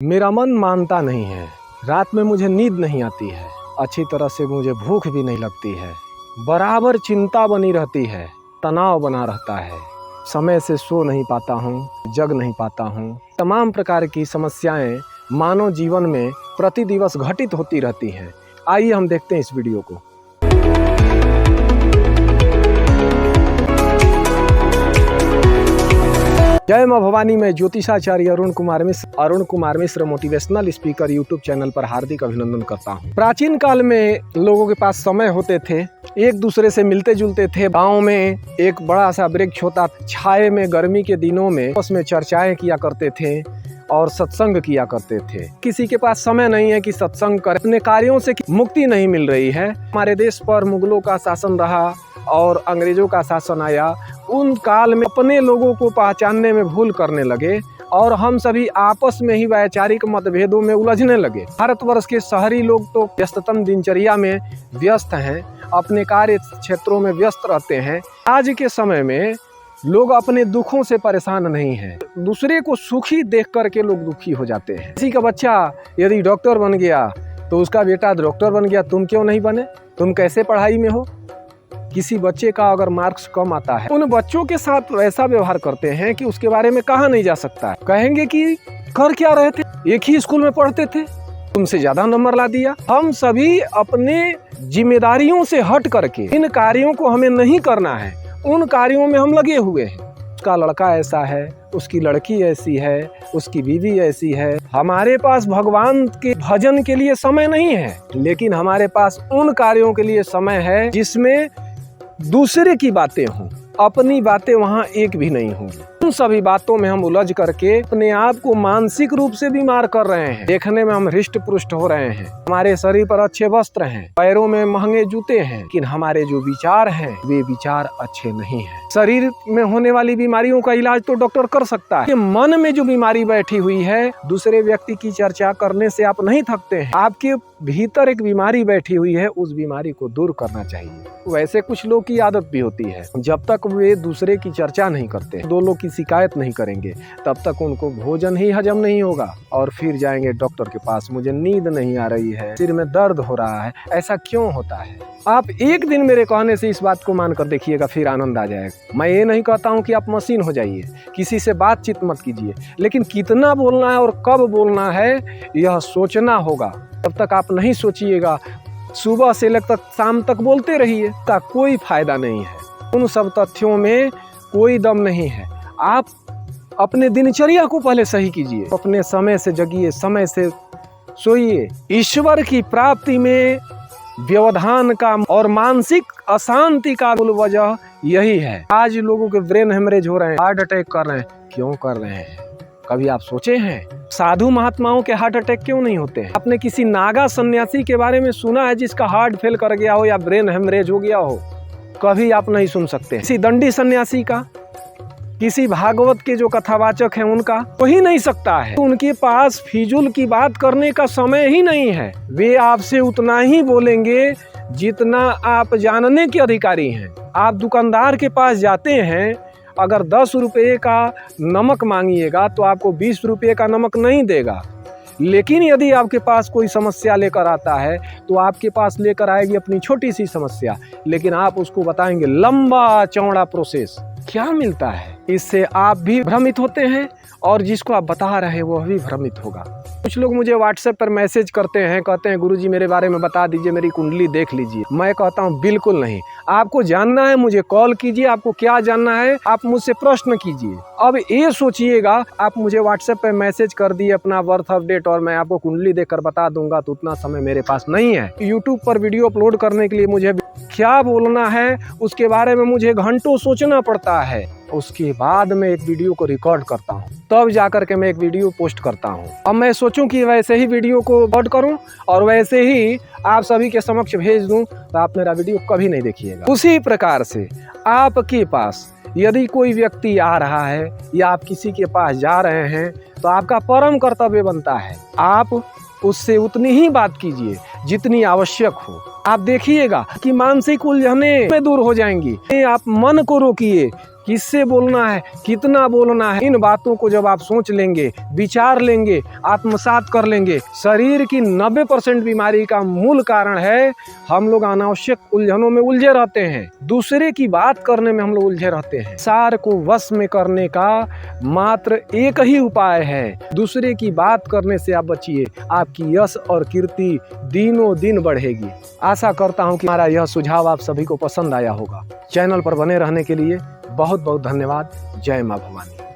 मेरा मन मानता नहीं है, रात में मुझे नींद नहीं आती है, अच्छी तरह से मुझे भूख भी नहीं लगती है, बराबर चिंता बनी रहती है, तनाव बना रहता है, समय से सो नहीं पाता हूँ, जग नहीं पाता हूँ। तमाम प्रकार की समस्याएं मानव जीवन में प्रति दिवस घटित होती रहती हैं। आइए हम देखते हैं इस वीडियो को। जय मां भवानी में ज्योतिषाचार्य Arun Kumar Mishra motivational speaker YouTube channel पर हार्दिक अभिनंदन करता हूं। प्राचीन काल में लोगों के पास समय होते थे, एक दूसरे से मिलते जुलते थे। गांव में एक बड़ा सा वृक्ष होता, छाये में गर्मी के दिनों में उसमें चर्चाएं किया करते थे और सत्संग किया करते थे। किसी के पास समय नहीं है कि सत्संग करे, अपने कार्यों से मुक्ति नहीं मिल रही है। हमारे देश पर मुगलों का शासन रहा और अंग्रेजों का शासन आया। उन काल में अपने लोगों को पहचानने में भूल करने लगे और हम सभी आपस में ही वैचारिक मतभेदों में उलझने लगे। भारतवर्ष के शहरी लोग तो व्यस्ततम दिनचर्या में व्यस्त हैं, अपने कार्य क्षेत्रों में व्यस्त रहते हैं। आज के समय में लोग अपने दुखों से परेशान नहीं हैं, दूसरे को सुखी देख करके लोग दुखी हो जाते हैं। किसी का बच्चा यदि डॉक्टर बन गया तो उसका बेटा डॉक्टर बन गया, तुम क्यों नहीं बने, तुम कैसे पढ़ाई में हो। किसी बच्चे का अगर मार्क्स कम आता है, उन बच्चों के साथ वैसा व्यवहार करते हैं कि उसके बारे में कहा नहीं जा सकता है। कहेंगे कि कर क्या रहे थे, एक ही स्कूल में पढ़ते थे, तुमसे ज्यादा नंबर ला दिया। हम सभी अपने जिम्मेदारियों से हट करके इन कार्यों को हमें नहीं करना है, उन कार्यों में हम लगे हुए हैं। उसका लड़का ऐसा है, उसकी लड़की ऐसी है, उसकी बीवी ऐसी है। हमारे पास भगवान के भजन के लिए समय नहीं है, लेकिन हमारे पास उन कार्यों के लिए समय है जिसमें दूसरे की बातें हों, अपनी बातें वहाँ एक भी नहीं होंगी। उन सभी बातों में हम उलझ करके अपने आप को मानसिक रूप से बीमार कर रहे हैं। देखने में हम हृष्ट पुष्ट हो रहे हैं, हमारे शरीर पर अच्छे वस्त्र हैं, पैरों में महंगे जूते हैं, लेकिन हमारे जो विचार हैं वे विचार अच्छे नहीं हैं। शरीर में होने वाली बीमारियों का इलाज तो डॉक्टर कर सकता है, मन में जो बीमारी बैठी हुई है, दूसरे व्यक्ति की चर्चा करने से आप नहीं थकते हैं। आपके भीतर एक बीमारी बैठी हुई है, उस बीमारी को दूर करना चाहिए। वैसे कुछ लोग की आदत भी होती है, जब तक वे दूसरे की चर्चा नहीं करते, दो लोग की शिकायत नहीं करेंगे, तब तक उनको भोजन ही हजम नहीं होगा और फिर जाएंगे डॉक्टर के पास, मुझे नींद नहीं आ रही है, सिर में दर्द हो रहा है। ऐसा क्यों होता है? आप एक दिन मेरे कहने से इस बात को मानकर देखिएगा, फिर आनंद आ जाएगा। मैं ये नहीं कहता हूँ कि आप मशीन हो जाइए, किसी से बातचीत मत कीजिए, लेकिन कितना बोलना है और कब बोलना है यह सोचना होगा। तब तक आप नहीं सोचिएगा, सुबह से लेकर शाम तक बोलते रहिए, का कोई फायदा नहीं है। उन सब तथ्यों में कोई दम नहीं है। आप अपने दिनचर्या को पहले सही कीजिए, अपने समय से जगिए, समय से सोइए। ईश्वर की प्राप्ति में व्यवधान का और मानसिक अशांति का मूल वजह यही है। आज लोगों के ब्रेन हेमरेज हो रहे हैं, हार्ट अटैक कर रहे हैं। क्यों कर रहे हैं? कभी आप सोचे हैं? साधु महात्माओं के हार्ट अटैक क्यों नहीं होते हैं? आपने किसी नागा सन्यासी के बारे में सुना है जिसका हार्ट फेल कर गया हो या ब्रेन हेमरेज हो गया हो? कभी आप नहीं सुन सकते। किसी दंडी सन्यासी का, किसी भागवत के जो कथावाचक हैं उनका, हो ही नहीं सकता है। उनके पास फिजूल की बात करने का समय ही नहीं है। वे आपसे उतना ही बोलेंगे जितना आप जानने के अधिकारी हैं। आप दुकानदार के पास जाते हैं, अगर 10 रुपये का नमक मांगिएगा तो आपको 20 रुपये का नमक नहीं देगा। लेकिन यदि आपके पास कोई समस्या लेकर आता है तो आपके पास लेकर आएगी अपनी छोटी सी समस्या, लेकिन आप उसको बताएंगे लंबा चौड़ा प्रोसेस। क्या मिलता है? इससे आप भी भ्रमित होते हैं और जिसको आप बता रहे हैं वह भी भ्रमित होगा। कुछ लोग मुझे व्हाट्सएप पर मैसेज करते हैं, कहते हैं गुरुजी मेरे बारे में बता दीजिए, मेरी कुंडली देख लीजिए। मैं कहता हूँ बिल्कुल नहीं। आपको जानना है मुझे कॉल कीजिए, आपको क्या जानना है आप मुझसे प्रश्न कीजिए। अब ये सोचिएगा आप मुझे व्हाट्सएप पर मैसेज कर दिए अपना बर्थ अपडेट और मैं आपको कुंडली देखकर बता दूंगा, तो उतना समय मेरे पास नहीं है। यूट्यूब पर वीडियो अपलोड करने के लिए मुझे क्या बोलना है उसके बारे में मुझे घंटों सोचना पड़ता है। उसके बाद मैं एक वीडियो को रिकॉर्ड करता हूँ, तब जाकर के मैं एक वीडियो पोस्ट करता हूँ। अब मैं सोचूं कि वैसे ही वीडियो को रिकॉर्ड करूँ और वैसे ही आप सभी के समक्ष भेज दूं, तो आप मेरा वीडियो कभी नहीं देखिएगा। उसी प्रकार से आपके पास यदि कोई व्यक्ति आ रहा है या आप किसी के पास जा रहे हैं तो आपका परम कर्तव्य बनता है आप उससे उतनी ही बात कीजिए जितनी आवश्यक हो। आप देखिएगा कि मानसिक उलझने में दूर हो जाएंगी। आप मन को रोकिए किससे बोलना है, कितना बोलना है, इन बातों को जब आप सोच लेंगे, विचार लेंगे, आत्मसात कर लेंगे, शरीर की 90% बीमारी का मूल कारण है हम लोग अनावश्यक उलझनों में उलझे रहते हैं। दूसरे की बात करने में हम लोग उलझे रहते हैं। संसार को वश में करने का मात्र एक ही उपाय है, दूसरे की बात करने से आप बचिए। आपकी यश और कीर्ति दिनों दिन बढ़ेगी। आशा करता हूं कि हमारा यह सुझाव आप सभी को पसंद आया होगा। चैनल पर बने रहने के लिए बहुत बहुत धन्यवाद। जय मां भवानी।